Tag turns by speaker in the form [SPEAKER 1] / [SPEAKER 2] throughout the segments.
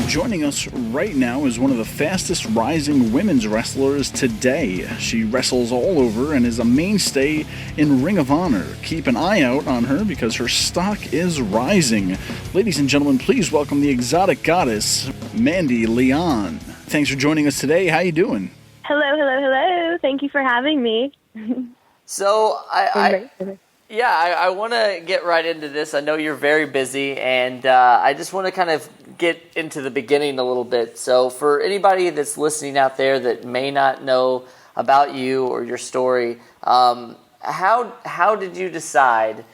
[SPEAKER 1] Joining us right now is one of the fastest rising women's wrestlers today. She wrestles all over and is a mainstay in Ring of Honor. Keep an eye out on her because her stock is rising. Ladies and gentlemen, please welcome the exotic goddess, Mandy Leon. Thanks for joining us today. How you doing?
[SPEAKER 2] Hello. Thank you for having me.
[SPEAKER 3] So I want to get right into this. I know you're very busy, and I just want to kind of get into the beginning a little bit. So for anybody that's listening out there that may not know about you or your story, how did you decide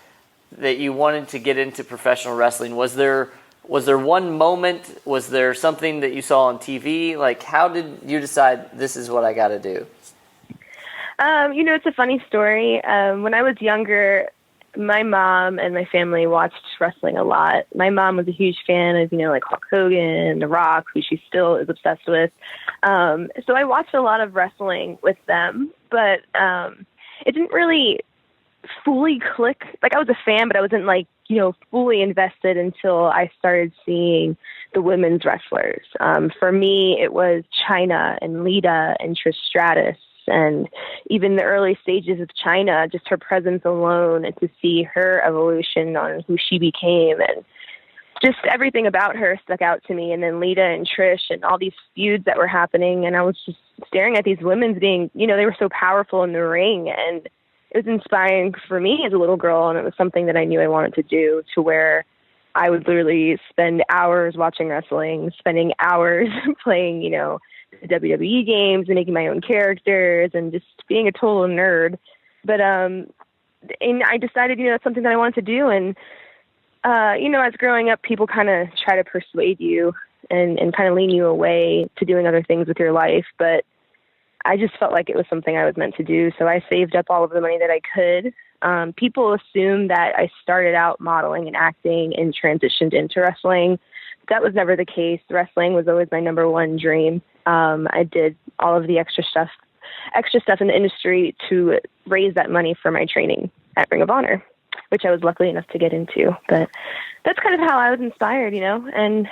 [SPEAKER 3] that you wanted to get into professional wrestling? Was there one moment? Was there something that you saw on TV? Like, how did you decide this is what I got to do?
[SPEAKER 2] It's a funny story. When I was younger, my mom and my family watched wrestling a lot. My mom was a huge fan of, like Hulk Hogan, The Rock, who she still is obsessed with. So I watched a lot of wrestling with them, but it didn't really fully click. Like, I was a fan, but I wasn't fully invested until I started seeing the women's wrestlers. For me, it was Chyna and Lita and Trish Stratus. And even the early stages of Chyna, just her presence alone, and to see her evolution on who she became, and just everything about her stuck out to me. And then Lita and Trish and all these feuds that were happening, and I was just staring at these women being, they were so powerful in the ring, and it was inspiring for me as a little girl, and it was something that I knew I wanted to do, to where I would literally spend hours watching wrestling, spending hours playing, the WWE games and making my own characters and just being a total nerd. But, and I decided, that's something that I wanted to do. And, as growing up, people kind of try to persuade you and kind of lean you away to doing other things with your life. But I just felt like it was something I was meant to do. So I saved up all of the money that I could. People assume that I started out modeling and acting and transitioned into wrestling. That was never the case. Wrestling was always my number one dream. I did all of the extra stuff in the industry to raise that money for my training at Ring of Honor, which I was lucky enough to get into. But that's kind of how I was inspired, and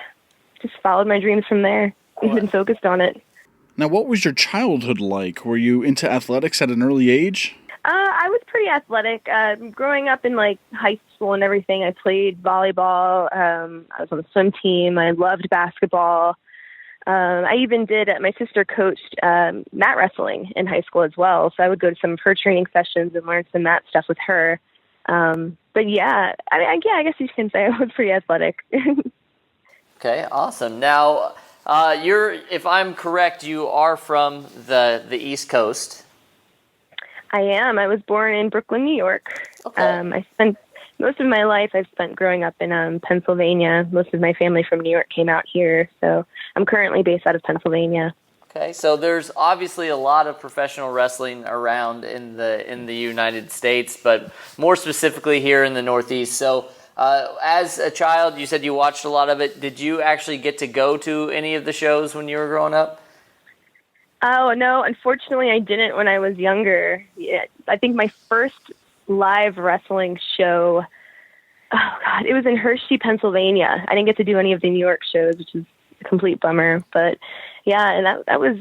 [SPEAKER 2] just followed my dreams from there and been focused on it.
[SPEAKER 1] Now, what was your childhood like? Were you into athletics at an early age?
[SPEAKER 2] I was pretty athletic. Growing up in high school and everything, I played volleyball. I was on the swim team. I loved basketball. I even my sister coached mat wrestling in high school as well. So I would go to some of her training sessions and learn some mat stuff with her. But yeah, I guess you can say I was pretty athletic.
[SPEAKER 3] Okay, awesome. Now, if I'm correct, you are from the East Coast.
[SPEAKER 2] I am. I was born in Brooklyn, New York.
[SPEAKER 3] Okay.
[SPEAKER 2] I spent most of my life growing up in Pennsylvania. Most of my family from New York came out here, so I'm currently based out of Pennsylvania.
[SPEAKER 3] Okay, so there's obviously a lot of professional wrestling around in the United States, but more specifically here in the Northeast. So as a child, you said you watched a lot of it. Did you actually get to go to any of the shows when you were growing up?
[SPEAKER 2] Oh, no, unfortunately I didn't when I was younger. Yeah, I think my first live wrestling show, it was in Hershey, Pennsylvania. I didn't get to do any of the New York shows, which is a complete bummer. But yeah, and that was,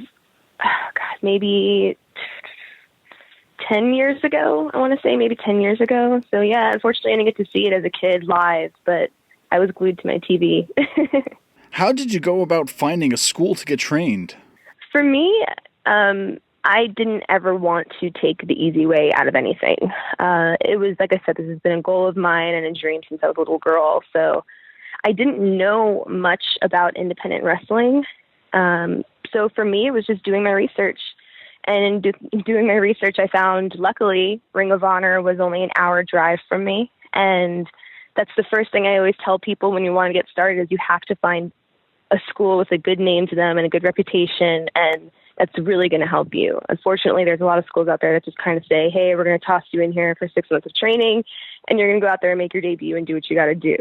[SPEAKER 2] maybe 10 years ago. I want to say maybe 10 years ago. So yeah, unfortunately I didn't get to see it as a kid live, but I was glued to my TV.
[SPEAKER 1] How did you go about finding a school to get trained?
[SPEAKER 2] For me, I didn't ever want to take the easy way out of anything. It was, like I said, this has been a goal of mine and a dream since I was a little girl. So I didn't know much about independent wrestling. So for me, it was just doing my research. And in doing my research, I found, luckily, Ring of Honor was only an hour drive from me. And that's the first thing I always tell people when you want to get started is you have to find a school with a good name to them and a good reputation, and that's really going to help you. Unfortunately, there's a lot of schools out there that just kind of say, hey, we're going to toss you in here for 6 months of training, and you're going to go out there and make your debut and do what you got to do.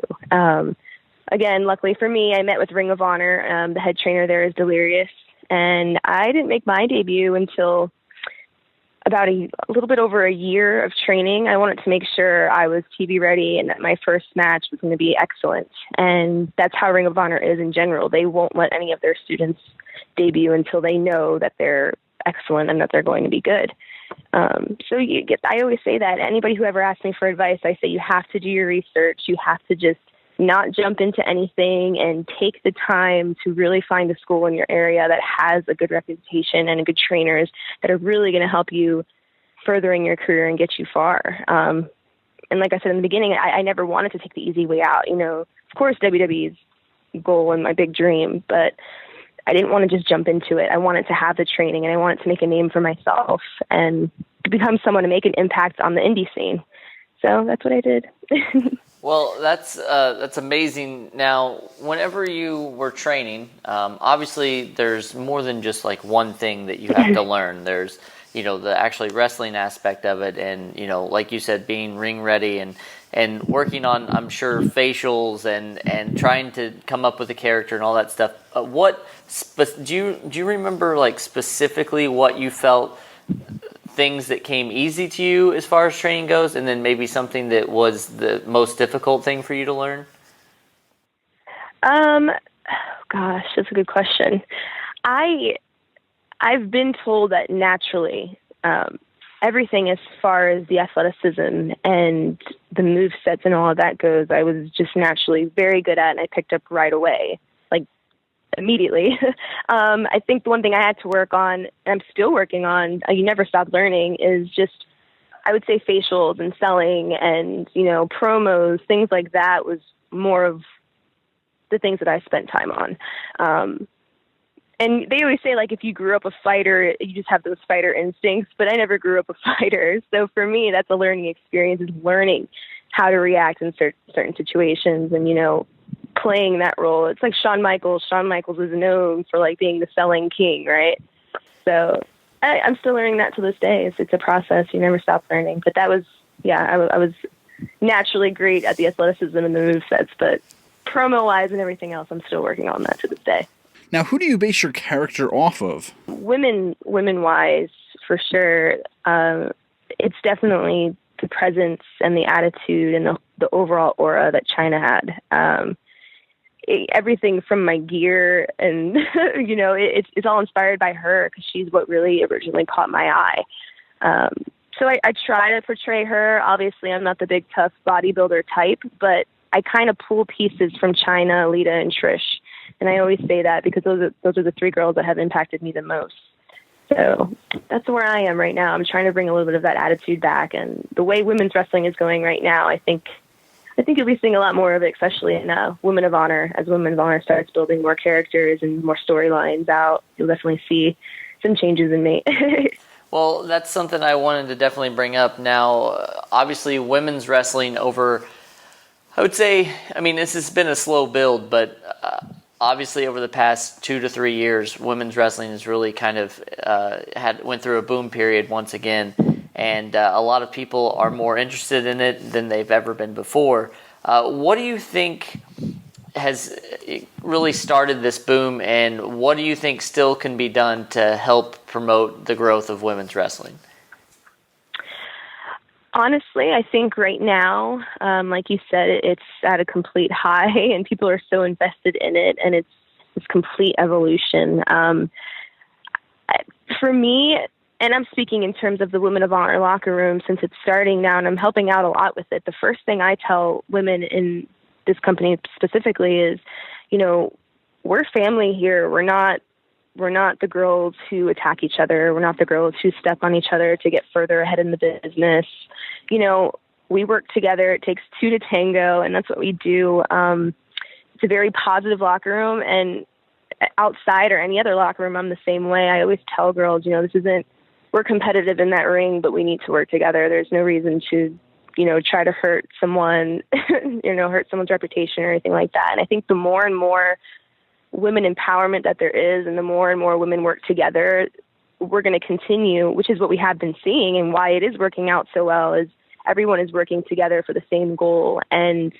[SPEAKER 2] Again, luckily for me, I met with Ring of Honor. The head trainer there is Delirious, and I didn't make my debut until about a little bit over a year of training. I wanted to make sure I was TV ready and that my first match was going to be excellent. And that's how Ring of Honor is in general. They won't let any of their students debut until they know that they're excellent and that they're going to be good. I always say that anybody who ever asks me for advice, I say you have to do your research. You have to just not jump into anything and take the time to really find a school in your area that has a good reputation and good trainers that are really going to help you furthering your career and get you far. And like I said in the beginning, I never wanted to take the easy way out. Of course, WWE's goal and my big dream, but I didn't want to just jump into it. I wanted to have the training, and I wanted to make a name for myself and to become someone to make an impact on the indie scene. So that's what I did.
[SPEAKER 3] Well, that's amazing. Now, whenever you were training, obviously there's more than just like one thing that you have to learn. There's, the actually wrestling aspect of it, and like you said, being ring ready and working on, I'm sure, facials and trying to come up with a character and all that stuff. Do you remember like specifically what you felt? Things that came easy to you as far as training goes, and then maybe something that was the most difficult thing for you to learn?
[SPEAKER 2] Gosh, that's a good question. I've been told that naturally, everything as far as the athleticism and the move sets and all of that goes, I was just naturally very good at, and I picked up right away. Immediately. I think the one thing I had to work on, and I'm still working on, you never stop learning, is just, I would say, facials and selling and, promos, things like that was more of the things that I spent time on. And they always say, if you grew up a fighter, you just have those fighter instincts, but I never grew up a fighter. So for me, that's a learning experience, is learning how to react in certain situations and, playing that role. It's like Shawn Michaels. Shawn Michaels is known for being the selling king, right? So I'm still learning that to this day. It's a process. You never stop learning. But that was, I was naturally great at the athleticism and the movesets, but promo-wise and everything else, I'm still working on that to this day.
[SPEAKER 1] Now, who do you base your character off of?
[SPEAKER 2] Women-wise, for sure. It's definitely the presence and the attitude and the overall aura that China had. Everything from my gear and, it's all inspired by her because she's what really originally caught my eye. So I try to portray her. Obviously, I'm not the big, tough bodybuilder type, but I kind of pull pieces from China, Lita, and Trish. And I always say that because those are the three girls that have impacted me the most. So that's where I am right now. I'm trying to bring a little bit of that attitude back. And the way women's wrestling is going right now, I think you'll be seeing a lot more of it, especially in Women of Honor. As Women of Honor starts building more characters and more storylines out, you'll definitely see some changes in me.
[SPEAKER 3] Well, that's something I wanted to definitely bring up. Now, obviously, women's wrestling over, I would say, this has been a slow build, but obviously over the past 2 to 3 years, women's wrestling has really kind of went through a boom period once again. And a lot of people are more interested in it than they've ever been before. What do you think has really started this boom, and what do you think still can be done to help promote the growth of women's wrestling?
[SPEAKER 2] Honestly, I think right now, like you said, it's at a complete high, and people are so invested in it, and it's this complete evolution. For me, and I'm speaking in terms of the Women of Honor locker room since it's starting now, and I'm helping out a lot with it. The first thing I tell women in this company specifically is, we're family here. We're not the girls who attack each other. We're not the girls who step on each other to get further ahead in the business. We work together. It takes two to tango, and that's what we do. It's a very positive locker room, and outside or any other locker room, I'm the same way. I always tell girls, we're competitive in that ring, but we need to work together. There's no reason to, try to hurt someone, hurt someone's reputation or anything like that. And I think the more and more women empowerment that there is, and the more and more women work together, we're going to continue, which is what we have been seeing, and why it is working out so well is everyone is working together for the same goal. And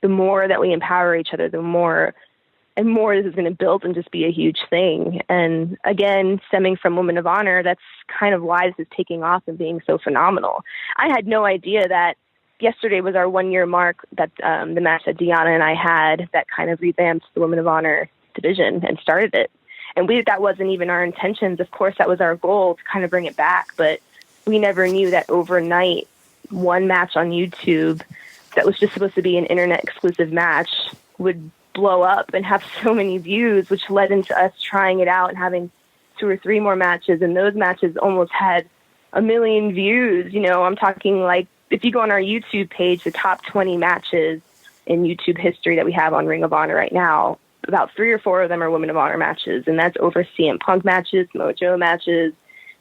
[SPEAKER 2] the more that we empower each other, the more and more this is going to build and just be a huge thing. And again, stemming from Women of Honor, that's kind of why this is taking off and being so phenomenal. I had no idea that yesterday was our 1 year mark that the match that Deanna and I had that kind of revamped the Women of Honor division and started it. And that wasn't even our intentions. Of course, that was our goal to kind of bring it back, but we never knew that overnight one match on YouTube that was just supposed to be an internet exclusive match would blow up and have so many views, which led into us trying it out and having 2 or 3 more matches. And those matches almost had 1 million views. I'm talking like, if you go on our YouTube page, the top 20 matches in YouTube history that we have on Ring of Honor right now, about 3 or 4 of them are Women of Honor matches. And that's over CM Punk matches, Mojo matches,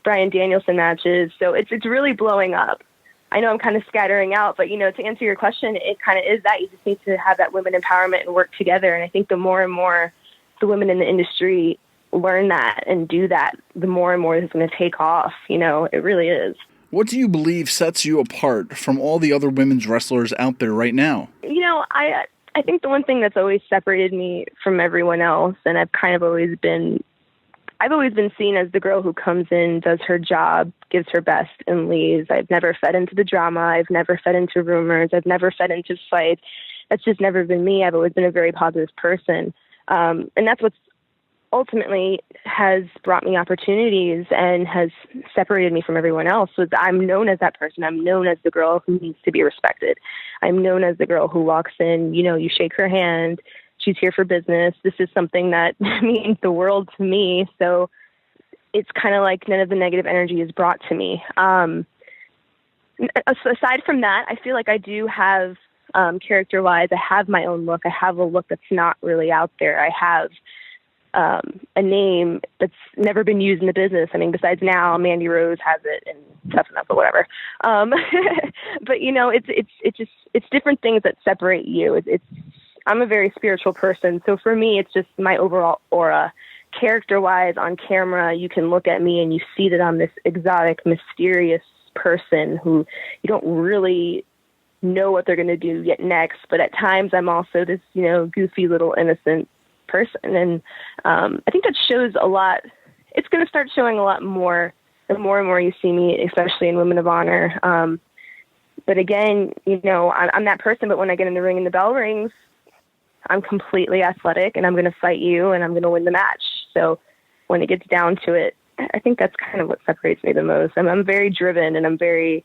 [SPEAKER 2] Bryan Danielson matches. So it's really blowing up. I know I'm kind of scattering out, but, to answer your question, it kind of is that. You just need to have that women empowerment and work together. And I think the more and more the women in the industry learn that and do that, the more and more it's going to take off. It really is.
[SPEAKER 1] What do you believe sets you apart from all the other women's wrestlers out there right now?
[SPEAKER 2] I think the one thing that's always separated me from everyone else, and I've always been seen as the girl who comes in, does her job, gives her best, and leaves. I've never fed into the drama. I've never fed into rumors. I've never fed into fights. That's just never been me. I've always been a very positive person. And that's what's ultimately has brought me opportunities and has separated me from everyone else. So I'm known as that person. I'm known as the girl who needs to be respected. I'm known as the girl who walks in, you shake her hand. She's here for business. This is something that means the world to me. So it's kind of like none of the negative energy is brought to me. Aside from that, I feel like I do have, character-wise, I have my own look. I have a look that's not really out there. I have a name that's never been used in the business. I mean, besides now, Mandy Rose has it and Tough Enough or whatever. But it's different things that separate you. I'm a very spiritual person. So for me, it's just my overall aura. Character-wise, on camera, you can look at me and you see that I'm this exotic, mysterious person who you don't really know what they're going to do yet next. But at times, I'm also this, goofy little innocent person. And I think that shows a lot. It's going to start showing a lot more the more and more you see me, especially in Women of Honor. But again, I'm that person. But when I get in the ring and the bell rings, I'm completely athletic and I'm going to fight you and I'm going to win the match. So when it gets down to it, I think that's kind of what separates me the most. I'm very driven and I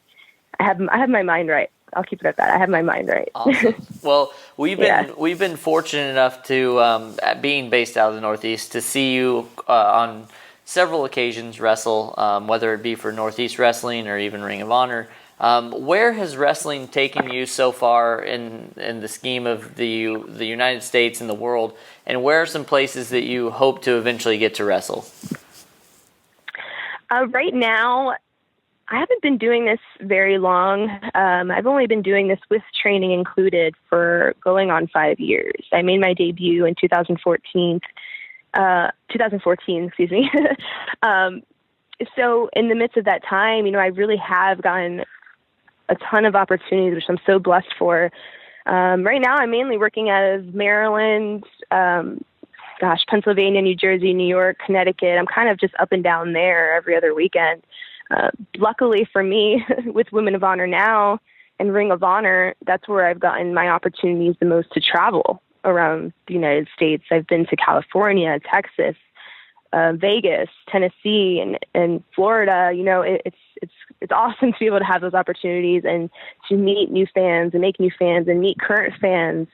[SPEAKER 2] have my mind right. I'll keep it at that. I have my mind right.
[SPEAKER 3] Awesome. Well, we've been fortunate enough to, being based out of the Northeast, to see you on several occasions wrestle, whether it be for Northeast Wrestling or even Ring of Honor. Where has wrestling taken you so far in the scheme of the United States and the world, and where are some places that you hope to eventually get to wrestle?
[SPEAKER 2] Right now, I haven't been doing this very long. I've only been doing this with training included for going on 5 years. I made my debut in 2014, excuse me. So in the midst of that time, I really have gotten a ton of opportunities, which I'm so blessed for. Right now, I'm mainly working out of Maryland, Pennsylvania, New Jersey, New York, Connecticut. I'm kind of just up and down there every other weekend. Luckily for me, with Women of Honor now and Ring of Honor, that's where I've gotten my opportunities the most to travel around the United States. I've been to California, Texas, Vegas, Tennessee, and Florida. It's awesome to be able to have those opportunities and to meet new fans and make new fans and meet current fans.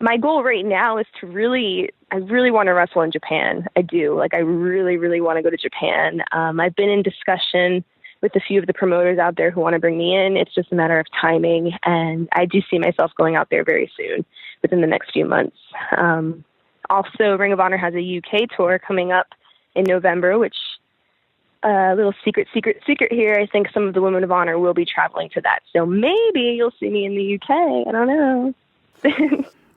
[SPEAKER 2] My goal right now is I really want to wrestle in Japan. I do. I really, really want to go to Japan. I've been in discussion with a few of the promoters out there who want to bring me in. It's just a matter of timing. And I do see myself going out there very soon, within the next few months. Also, Ring of Honor has a UK tour coming up in November, which a little secret here. I think some of the Women of Honor will be traveling to that. So maybe you'll see me in the UK. I don't know.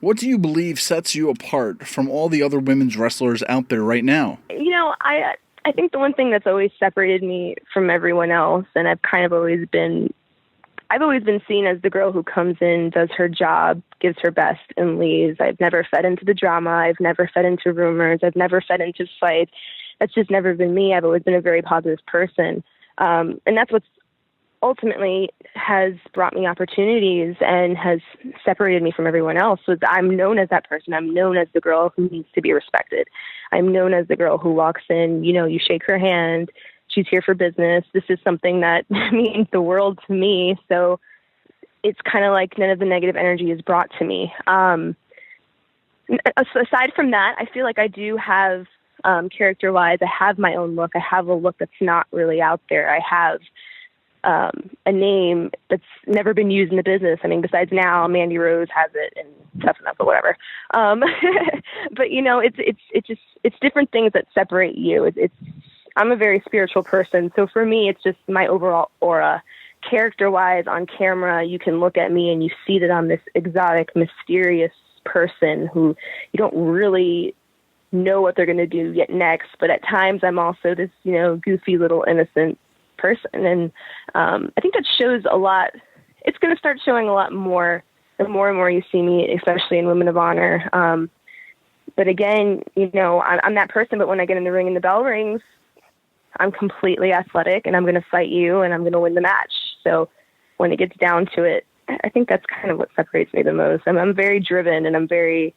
[SPEAKER 1] What do you believe sets you apart from all the other women's wrestlers out there right now?
[SPEAKER 2] I think the one thing that's always separated me from everyone else, and I've kind of always been I've always been seen as the girl who comes in, does her job, gives her best, and leaves. I've never fed into the drama. I've never fed into rumors. I've never fed into fights. That's just never been me. I've always been a very positive person. And that's what's ultimately has brought me opportunities and has separated me from everyone else. Was I'm known as that person. I'm known as the girl who needs to be respected. I'm known as the girl who walks in, you shake her hand. She's here for business. This is something that means the world to me. So it's kind of like none of the negative energy is brought to me. Aside from that, I feel like I do have, character-wise, I have my own look. I have a look that's not really out there. I have a name that's never been used in the business. I mean, besides now, Mandy Rose has it and Tough Enough or whatever. But it's different things that separate you. I'm a very spiritual person. So for me, it's just my overall aura. Character-wise, on camera, you can look at me and you see that I'm this exotic, mysterious person who you don't really know what they're going to do yet next. But at times, I'm also this, goofy little innocent person. And I think that shows a lot. It's going to start showing a lot more the more and more you see me, especially in Women of Honor. But again, I'm that person. But when I get in the ring and the bell rings, I'm completely athletic and I'm going to fight you and I'm going to win the match. So when it gets down to it, I think that's kind of what separates me the most. I'm very driven and I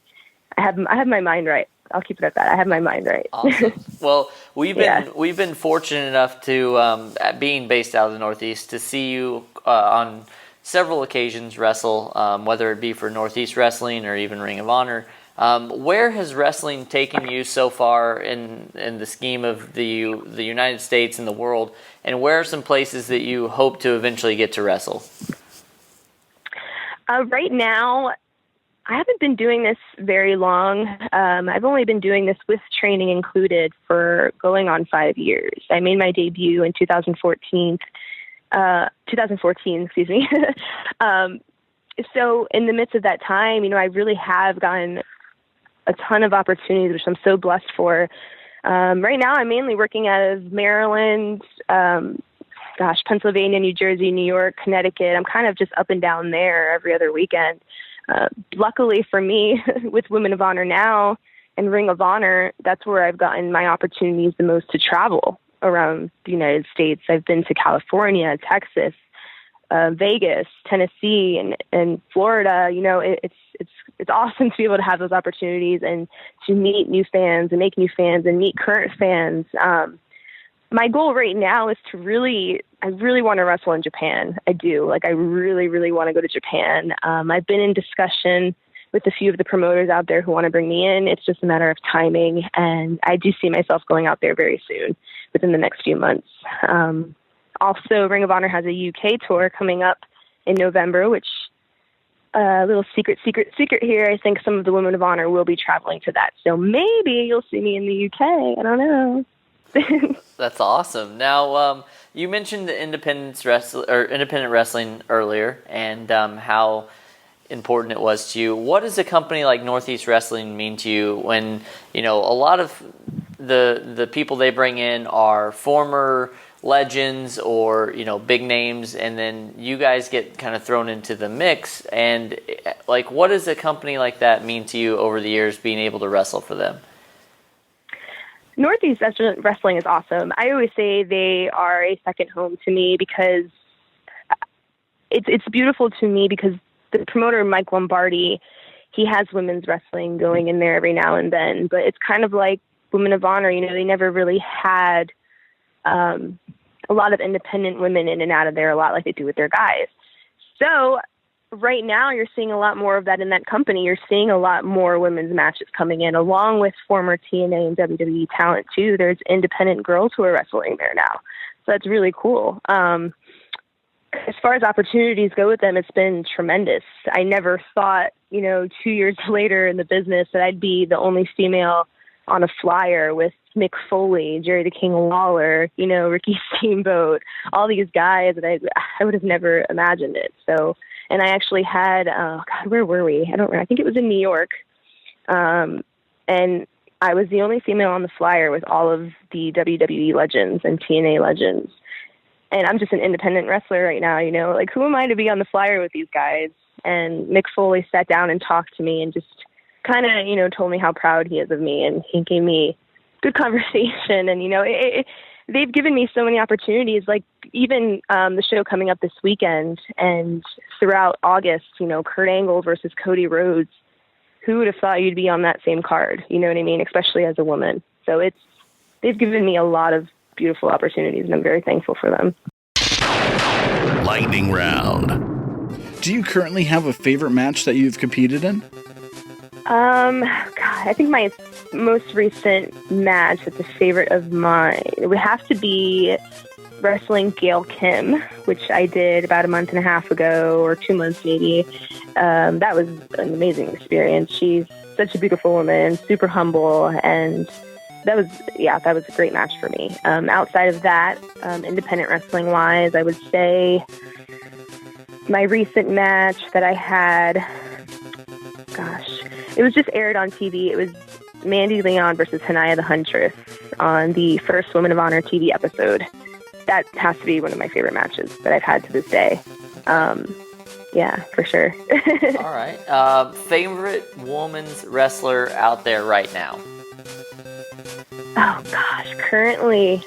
[SPEAKER 2] have my mind right. I'll keep it at that. I have my mind right.
[SPEAKER 3] Awesome. Well, we've been fortunate enough to, being based out of the Northeast, to see you on several occasions wrestle, whether it be for Northeast Wrestling or even Ring of Honor. Where has wrestling taken you so far in the scheme of the United States and the world, and where are some places that you hope to eventually get to wrestle?
[SPEAKER 2] Right now, I haven't been doing this very long. I've only been doing this with training included for going on 5 years. I made my debut in 2014, excuse me. So in the midst of that time, I really have gotten a ton of opportunities, which I'm so blessed for. Right now, I'm mainly working out of Maryland, Pennsylvania, New Jersey, New York, Connecticut. I'm kind of just up and down there every other weekend. Luckily for me, with Women of Honor now and Ring of Honor, that's where I've gotten my opportunities the most to travel around the United States. I've been to California, Texas, Vegas, Tennessee, and Florida. It's awesome to be able to have those opportunities and to meet new fans and make new fans and meet current fans. My goal right now is I really want to wrestle in Japan. I do. I really, really want to go to Japan. I've been in discussion with a few of the promoters out there who want to bring me in. It's just a matter of timing. And I do see myself going out there very soon, within the next few months. Also, Ring of Honor has a UK tour coming up in November, which a little secret here. I think some of the Women of Honor will be traveling to that. So maybe you'll see me in the UK. I don't know.
[SPEAKER 3] That's awesome. Now, you mentioned the independent wrestling earlier, and how important it was to you. What does a company like Northeast Wrestling mean to you when a lot of the people they bring in are former legends or big names, and then you guys get kind of thrown into the mix? And what does a company like that mean to you over the years, being able to wrestle for them?
[SPEAKER 2] Northeast Wrestling is awesome. I always say they are a second home to me because it's beautiful to me because the promoter, Mike Lombardi, he has women's wrestling going in there every now and then, but it's kind of like Women of Honor. They never really had a lot of independent women in and out of there a lot like they do with their guys. So right now you're seeing a lot more of that in that company. You're seeing a lot more women's matches coming in, along with former TNA and WWE talent too. There's independent girls who are wrestling there now. So that's really cool. As far as opportunities go with them, it's been tremendous. I never thought, 2 years later in the business that I'd be the only female on a flyer with Mick Foley, Jerry the King Lawler, Ricky Steamboat, all these guys that I would have never imagined it. So, and I actually had, where were we? I don't remember. I think it was in New York. And I was the only female on the flyer with all of the WWE legends and TNA legends. and I'm just an independent wrestler right now, like who am I to be on the flyer with these guys? And Mick Foley sat down and talked to me and just kind of, told me how proud he is of me, and he gave me good conversation. And, they've given me so many opportunities, like even the show coming up this weekend and throughout August, Kurt Angle versus Cody Rhodes. Who would have thought you'd be on that same card? You know what I mean? Especially as a woman. So they've given me a lot of beautiful opportunities, and I'm very thankful for them.
[SPEAKER 4] Lightning round.
[SPEAKER 1] Do you currently have a favorite match that you've competed in?
[SPEAKER 2] God, I think my most recent match that's a favorite of mine, it would have to be wrestling Gail Kim, which I did about a month and a half ago, or 2 months maybe. That was an amazing experience. She's such a beautiful woman, super humble, and that was a great match for me. Outside of that, independent wrestling wise, I would say my recent match that I had, it was just aired on TV. It was Mandy Leon versus Hanaya the Huntress on the first Women of Honor TV episode. That has to be one of my favorite matches that I've had to this day. Yeah, for sure.
[SPEAKER 3] All right. Favorite women's wrestler out there right now?
[SPEAKER 2] Oh, gosh. Currently,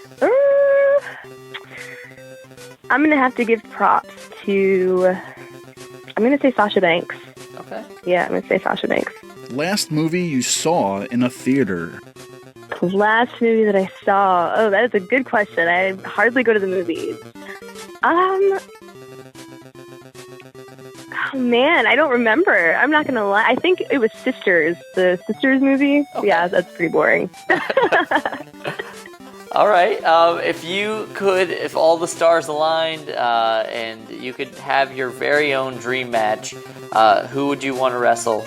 [SPEAKER 2] I'm going to have to give props to, I'm going to say Sasha Banks.
[SPEAKER 3] Okay.
[SPEAKER 2] Yeah, I'm going to say Sasha Banks.
[SPEAKER 1] Last movie you saw in a theater?
[SPEAKER 2] The last movie that I saw, that is a good question. I hardly go to the movies. Oh, man, I don't remember. I'm not going to lie. I think it was Sisters, the Sisters movie. Okay. Yeah, that's pretty boring.
[SPEAKER 3] All right. If all the stars aligned and you could have your very own dream match, who would you want to wrestle?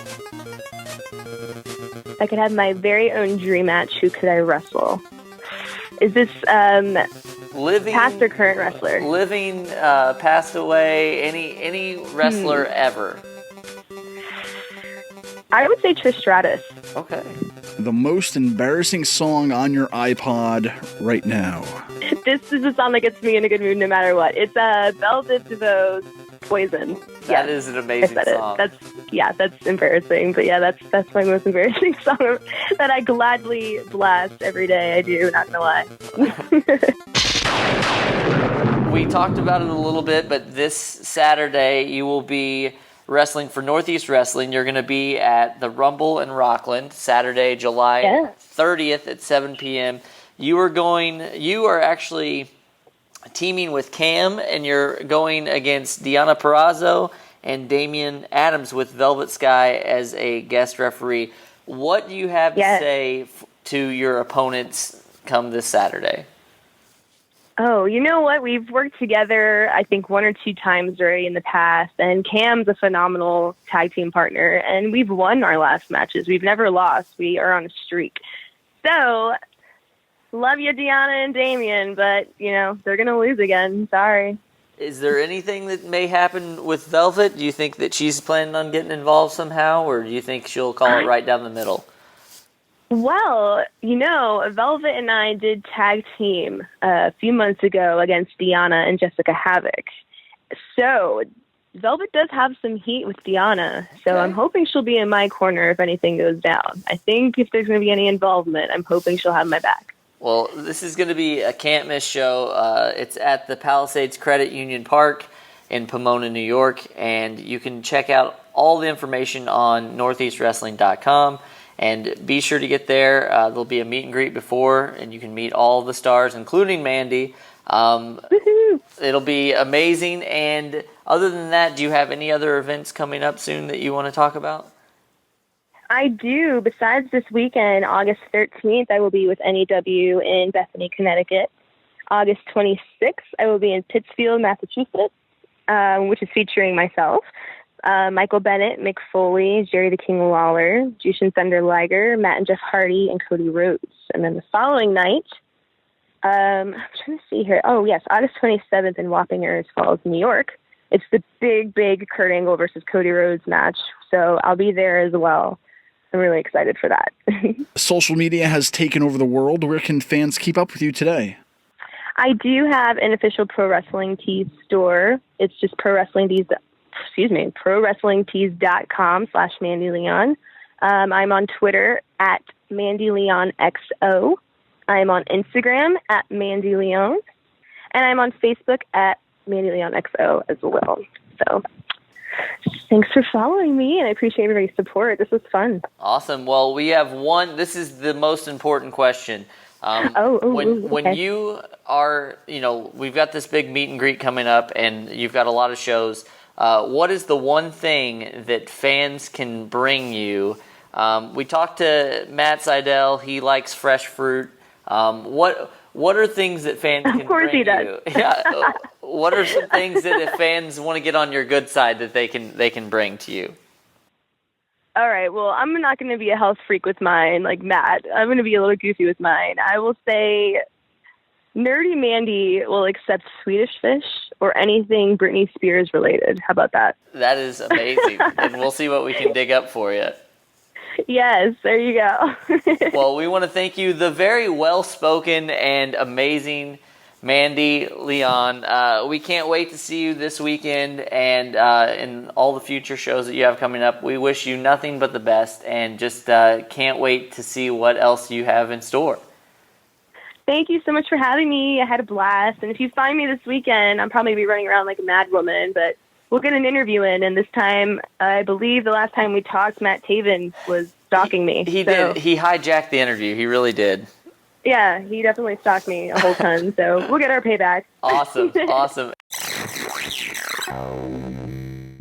[SPEAKER 2] If I could have my very own dream match, who could I wrestle? Is this
[SPEAKER 3] living,
[SPEAKER 2] past or current wrestler?
[SPEAKER 3] Living, passed away, any wrestler ever?
[SPEAKER 2] I would say Trish Stratus.
[SPEAKER 3] Okay.
[SPEAKER 1] The most embarrassing song on your iPod right now?
[SPEAKER 2] This is a song that gets me in a good mood no matter what. It's Velvet DeVoe's Poison.
[SPEAKER 3] That is an amazing song.
[SPEAKER 2] That's embarrassing. But yeah, that's my most embarrassing song that I gladly blast every day. I do, not gonna lie.
[SPEAKER 3] We talked about it a little bit, but this Saturday you will be wrestling for Northeast Wrestling. You're going to be at the Rumble in Rockland, Saturday, July 30th at 7 p.m. You are actually teaming with Cam, and you're going against Deonna Purrazzo and Damian Adams with Velvet Sky as a guest referee. What do you have to say to your opponents come this Saturday?
[SPEAKER 2] Oh, you know what? We've worked together, I think, 1 or 2 times already in the past, and Cam's a phenomenal tag team partner, and we've won our last matches. We've never lost. We are on a streak. So, love you, Deonna and Damian, but, they're going to lose again. Sorry.
[SPEAKER 3] Is there anything that may happen with Velvet? Do you think that she's planning on getting involved somehow, or do you think she'll call it right down the middle?
[SPEAKER 2] Well, Velvet and I did tag team a few months ago against Deonna and Jessica Havoc. So Velvet does have some heat with Deonna, so I'm hoping she'll be in my corner if anything goes down. I think if there's going to be any involvement, I'm hoping she'll have my back.
[SPEAKER 3] Well, this is going to be a can't-miss show. It's at the Palisades Credit Union Park in Pomona, New York, and you can check out all the information on northeastwrestling.com. And be sure to get there. There'll be a meet and greet before, and you can meet all the stars, including Mandy. It'll be amazing. And other than that, do you have any other events coming up soon that you want to talk about?
[SPEAKER 2] I do. Besides this weekend, August 13th, I will be with NEW in Bethany, Connecticut. August 26th, I will be in Pittsfield, Massachusetts, which is featuring myself. Michael Bennett, Mick Foley, Jerry the King Lawler, Jushin Thunder Liger, Matt and Jeff Hardy, and Cody Rhodes. And then the following night, I'm trying to see here. Oh, yes, August 27th in Wappingers Falls, New York. It's the big Kurt Angle versus Cody Rhodes match. So I'll be there as well. I'm really excited for that.
[SPEAKER 1] Social media has taken over the world. Where can fans keep up with you today?
[SPEAKER 2] I do have an official Pro Wrestling Tees store. It's just ProWrestlingTees.com/Mandy Leon. I'm on Twitter at Mandy Leon XO. I'm on Instagram at Mandy Leon. And I'm on Facebook at Mandy Leon XO as well. So thanks for following me, and I appreciate everybody's support. This was fun.
[SPEAKER 3] Awesome. Well, we have one. This is the most important question. When you are, we've got this big meet and greet coming up, and you've got a lot of shows. What is the one thing that fans can bring you? We talked to Matt Seidel. He likes fresh fruit. What are things that fans can bring you? Of course he does. Yeah. What are some things that if fans want to get on your good side that they can bring to you?
[SPEAKER 2] All right. Well, I'm not going to be a health freak with mine like Matt. I'm going to be a little goofy with mine. I will say Nerdy Mandy will accept Swedish Fish or anything Britney Spears related. How about that?
[SPEAKER 3] That is amazing. And we'll see what we can dig up for you.
[SPEAKER 2] Yes, there you go.
[SPEAKER 3] Well, we want to thank you, the very well-spoken and amazing Mandy Leon. We can't wait to see you this weekend and in all the future shows that you have coming up. We wish you nothing but the best and just can't wait to see what else you have in store.
[SPEAKER 2] Thank you so much for having me. I had a blast. And if you find me this weekend, I'm probably going to be running around like a mad woman, but we'll get an interview in. And this time, I believe the last time we talked, Matt Taven was stalking me.
[SPEAKER 3] He did. He hijacked the interview. He really did.
[SPEAKER 2] Yeah, he definitely stalked me a whole ton. So we'll get our payback.
[SPEAKER 3] Awesome. Awesome.